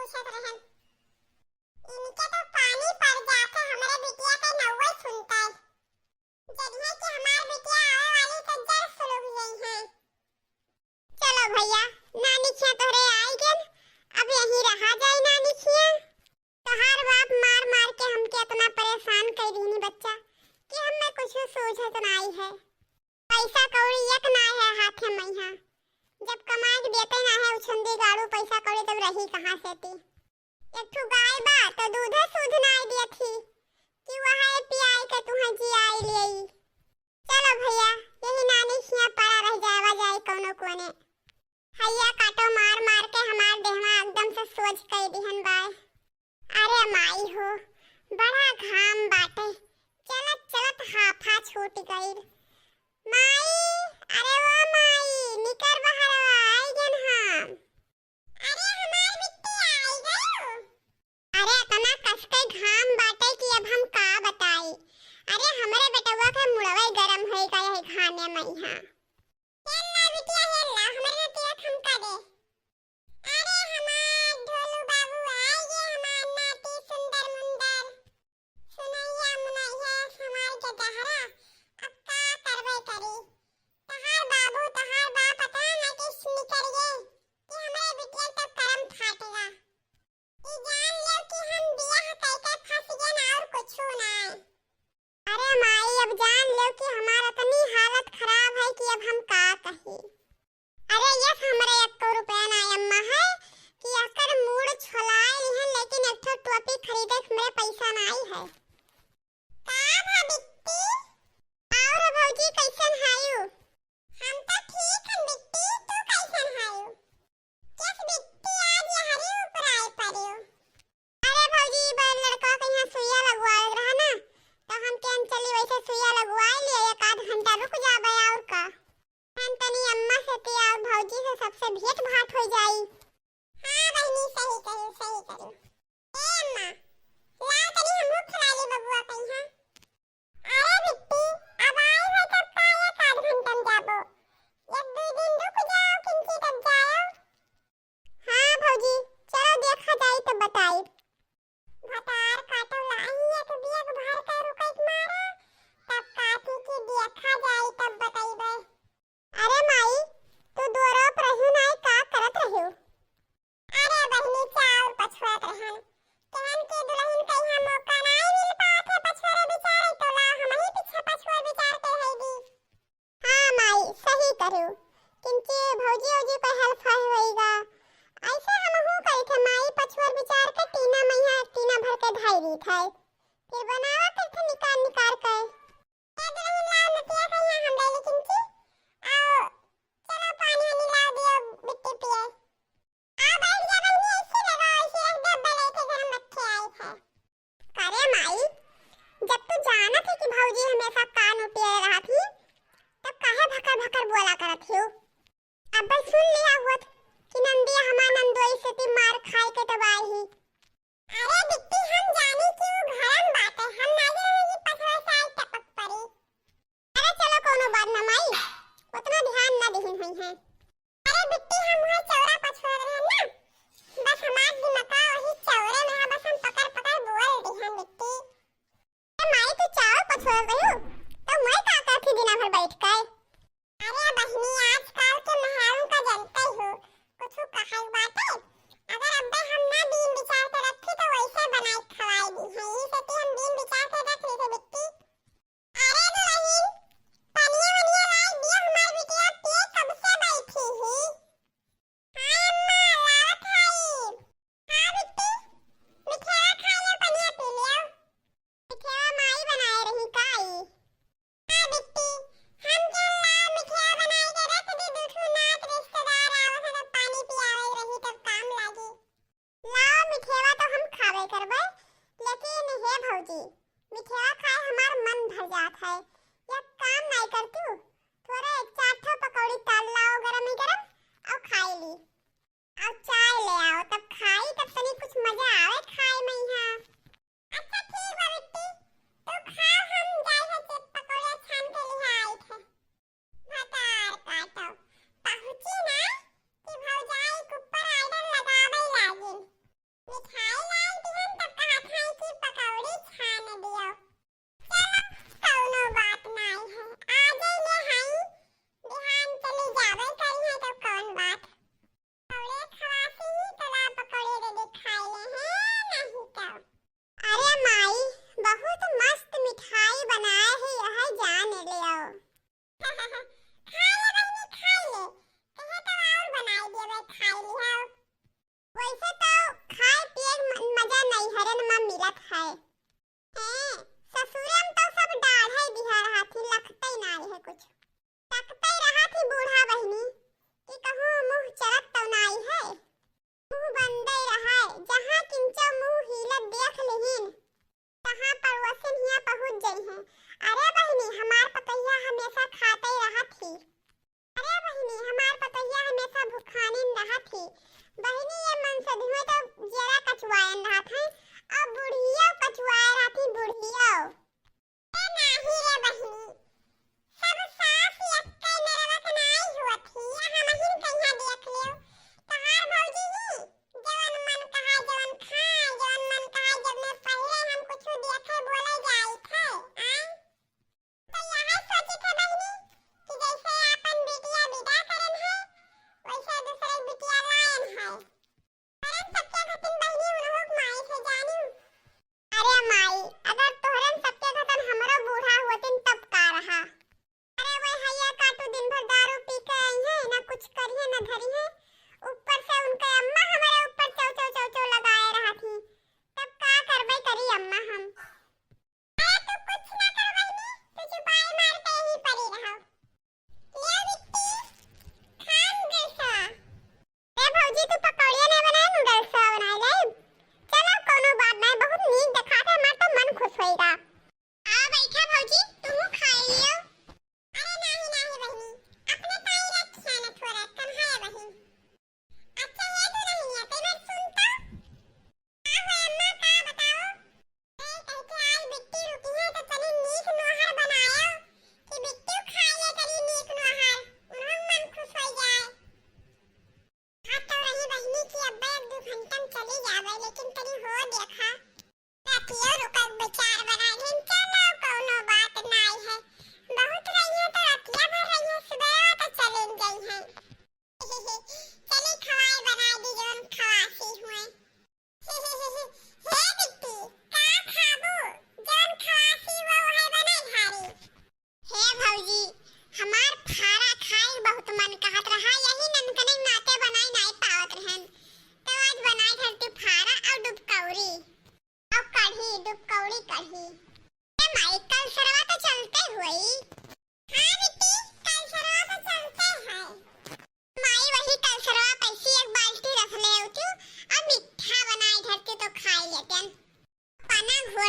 पूछत रहन। इनके तो पानी पड़ जात है, हमरे बिटिया के नौवे सुनता है। जदिए कि हमार बिटिया आवे वाली तो जर सुलग गई है। चलो भैया, नानी खिया तोहरे आई गेल, अब यहीं रहा जाए नानी खिया। तोहार बाप मार मार के हमके इतना परेशान कर दीनी बच्चा कि हमें कुछ सूझत नहीं है। पैसा कौड़ी एक ना है हाथे मैहा, जब कमाए के देते ना है उछंदी गाड़ू पैसा कौड़ी तब रही कहां से ती। एक ठो गाय बा तो दूध सुध ना दिए थी कि वहां पियाई के तुहे जी आई ले। चलो भैया, यही नानी खिया पड़ा रह जावा जाए कोनो कोने। हैया काटो मार मार के हमार देहवा एकदम से सोच कर दिहन बाय। अरे माई हो, बड़ा घाम बाटे, चलत चलत हाफा छूट गई। माई, अरे वो माई, निकर बाहर आई गन हम। अरे हमार बिट्टी आई गयो। अरे इतना कसके घाम बाटे कि अब हम का बताई। अरे हमरे बेटवा के मुड़वे गरम होई का है खाने में यहां। हेला बिटिया हेला, हमरे नतिया ठमका दे। अरे हमार ढोलू बाबू आई गे, हमार नाती सुंदर मुंदर। सुनैया मुनैया हमार के दहरा, अब का करबे करी। तहार बाबू तहार बाप पता है कि निकर गे कि हमरे बिटिया तो करम फाटेगा। ई जान लो कि हम बियाह करके फंस गए ना और कुछो ना। अरे माई, अब जान लो कि हमारा इतनी हालत खराब है कि अब हम का कही। अरे यस, हमरे 1 रुपया ना अम्मा है कि अकर मूड छोलाए लिहन, लेकिन एक ठो टोपी खरीदे के मेरे पैसा नहीं है। का भा बिट्टी? और भौजी कैसन हायु? हम तो ठीक हन बिट्टी, तू कैसन हायु? किस बिट्टी आज हरी ऊपर आए परियो? अरे भौजी, बड़ लड़का के यहाँ सुइया लगवाए रहा ना, तो हम केन चली वैसे सुइया लगवाए लिए, एक आध घंटा रुक जाबे और का। हम तनी अम्मा से ते और भौजी से सबसे भेंट भाट हो जाई। हां बहनी, सही कहियो सही कहियो। ए अम्मा, ला तनी हमहु खिला ली बबुआ कहिया। अरे बिट्टी, अब आए हो तब का एक आध घंटा में जाबो। एक दो दिन रुक जाओ किंची तब जाओ। हां भौजी, चलो देखा जाई तब बताई। भतार काटो लाई एक बियक भर के रुकैत मारा, तब काटी की देखा जाई तब बताइबे। अरे माई, तू दोरप रही नहीं का करत रहियो? अरे बहनी, चाउर पछुआत रहन। कहन के दुल्हन कहिया मौका नहीं मिल पात है पछुआरे बिचारे, तो ला हम ही पीछे पछुआ विचार के हैगी। हां माई, सही करू। किंची भौजी औजी पे हेल्प होईगा। ऐसे हमहु कही थे माई, पछुआर विचार के टीना मैया टीना भर के धाई दी थे, फिर बनावा करथे निकाल निकाल के। ए दुल्हन ला नतिया कहिया हम ले किंची। आओ चलो पानी वानी ला दियो बिट्टी पिए। आ बैठ जा बहनी, ऐसे लगा ऐसे एक डब्बा लेके गरम रखे आई थे। अरे माई, जब तू जाना थी कि भौजी हमेशा कान उठे रहा थी, तब काहे भकर भकर बोला करत हो? अब बस सुन लिया होत कि नंदिया हमार नंदोई से ती मार खाए के तब आई ही। अरे बिट्टी, हम जानी कि वो घरम बात है, हम ना जाने कि पछवा से आई टपक पड़ी। अरे चलो कोनो बात ना माई, उतना ध्यान ना देहिन हुई है। अरे बिट्टी, हम वहाँ चौरा पछवा रहे ना, बस हमार दिमाग वही चौरे में है, बस हम पकड़ पकड़ बोल दिहन बिट्टी। अरे माई, तू चावल पछवा गयो तो मैं का करती दिना भर बैठ के? अरे बहनी, आजकल के महारों का जानते हो, कुछ कहल बाटे। अगर अब्बे हम ना दिन विचार के रखी तो वैसे बनाई खवाई दी है, ये से हम दिन विचार के रख ली थे बिट्टी। अरे दुल्हन, पनिया वनिया लाई दियो, हमार बिटिया पिए कब से बैठी ही। हां अम्मा, लावत हई। हां बिट्टी, मिठिया खा ले, पनिया पी लियो। मिठिया माई बनाए रही काई। हां बिट्टी, हम क्या ला मिठिया बनाई के रख दी, दूठू नात रिश्तेदार आवत है तो पानी पियावे रही तब काम लागी। लाओ मिठिया तो हम खावे करबे, लेकिन हे भौजी, मिठिया खाए हमार मन भर जात है। एक काम नहीं करती हूँ, थोड़ा एक चार ठो पकौड़ी तल लाओ गरम ही गरम और खाई ली। और चाय ले आओ, तब खाई तब तनी कुछ मजा आवे खाए में यहाँ। अच्छा ठीक है बिट्टी, तू खा, हम जाए है चिप पकौड़े छान के लिए आई थे। भतार काटो, पहुंची ना कि भौजाई के ऊपर आइडन लगावे लागिन।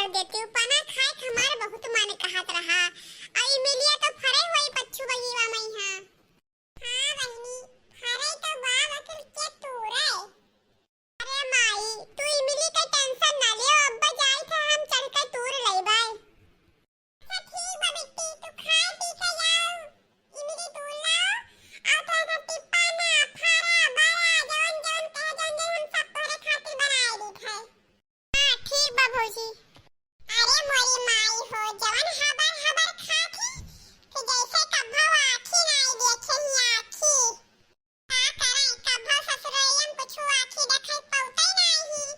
कर देती हूँ पना खाए हमार बहुत मन कहत रहा और इमिलिया तो फरे हुई पच्छू बहिवा मई हां हां बहिनी फरे तो बा वकिल के तूरे अरे माई तू इमिली का टेंशन ना ले अब्बा जाई था हम चढ़ के तूर लेबै अच्छा ठीक बा बेटी तू खाए पी के जाओ इमिली तूर लाओ और थोड़ा टिप्पा ना फरा बड़ा जौन जौन कह जौन जौन हम सब तोरे खातिर बनाए दी है हां ठीक बा भौजी अरे मोरी माई हो जवन हबर हबर खाती कि जैसे कब्बो आखी नहीं देखे ही आखी का करे कब्बो ससुरैयम कुछ आखी देखे पौतै नहीं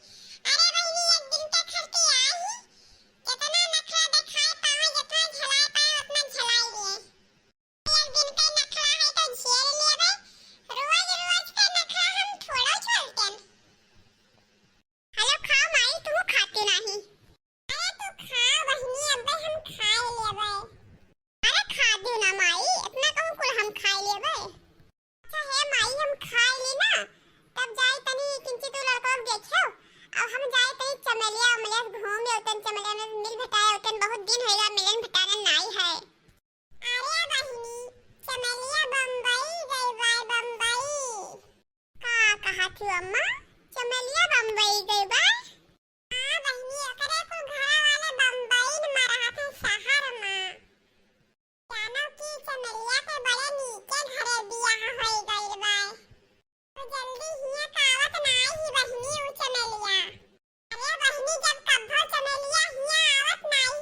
अरे बहिनी एक दिन के खर्चे आई जितना नखरा दिखाए पावे जितना झलाए पाए उतना झलाई लिए एक दिन का नखरा है तो झेल लेबे रोज रोज का नखरा हम थोड़ा छोड़तेन हेलो खाओ माई तू खाती नहीं अरे तू खा बहिनी अब्बे हम खाए लेबै अरे खा दू ना माई इतना कहूं कुल हम खाए लेबै अच्छा है माई हम खाए ली ना तब जाई तनी किंची तू लड़का देखियो अब हम जाई तनी चमेलिया उमलिया घूम उतन चमेलिया में मिल भेटाए उतन बहुत दिन होइला मिलन भेटाना नाई है अरे बहिनी चमेलिया बम्बई गई बाय बम्बई का कहा थी अम्मा चमेलिया बम्बई गई बाय हां बहिनी एकरे को घरा वाले बम्बई में रहा थे शहर में जानो की चमेलिया के बड़े नीचे घरे बियाह होई गइल बा तो जल्दी हिया कावत नाई ही बहिनी उ चमेलिया अरे बहिनी जब कब्बो चमेलिया हिया आवत नाई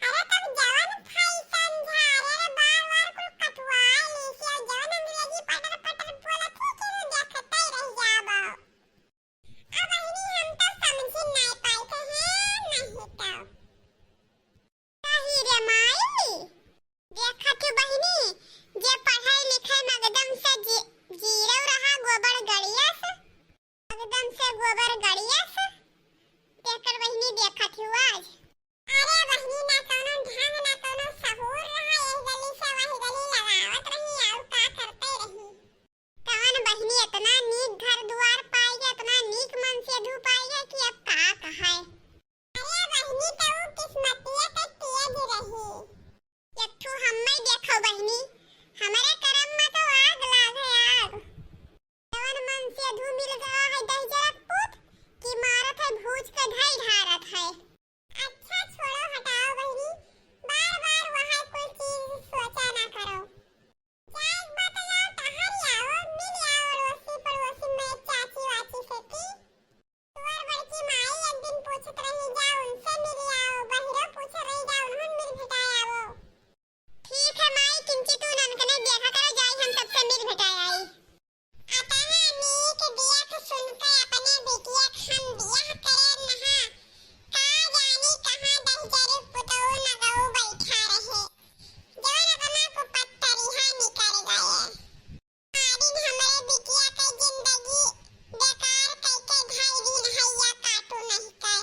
अरे तब जवन फैशन झारे बार बार कुल कटवाए ली से जवन अंग्रेजी पटर पटर बोलत थी कि देखते रह जाबो अब बहिनी हम तो समझ नहीं पाए थे हैं नहीं तो सही रे माई देखा तू बहिनी जे पढ़ाई लिखाई में एकदम से जीरो रहा गोबर गड़िया से एकदम से गोबर गड़िया से देखकर बहिनी देखा थी आज अरे बहिनी ना कोनो ढंग ना कोनो सहूर रहा एक गली से वही गली लगावत रही और का करते रही कवन बहिनी इतना नीक घर द्वार पाएगा इतना नीक मन से धू पाएगा कि अब का कहाए अरे बहिनी तो वो किस्मतिया के तेज रही एक ठो हम्मे देखो बहिनी हमारे करम में तो आग लाग है आग जवन मन से धू मिल गया है दही जरक पुत कि मारत है भूज के ढाई ढारत है अच्छा छोड़ो हटाओ बहिनी बार बार वहाँ कोई चीज सोचा ना करो जाए बात यार तहारी आओ मिल आओ अड़ोसी पड़ोसी में चाची वाची से की तुअर बड़की माई एक दिन पूछत रही जाओ उनसे मिल आओ बहिरो पूछ रही जाओ उन्हन मिल भेटाए आओ ठीक है माई किंची तू ननकने देखा करो जाई हम सबसे मिल भेटाए आई आता है नीक देख सुन के अपने बेटिया खन बियाह करे नहा का जानी कहां दहजरे पुतौ न गौ बैठा रहे जवन अपना को पत्तरिहा निकल गए आदिन हमरे बेटिया के जिंदगी बेकार कइके ढाई दिन हैया काटू नहीं के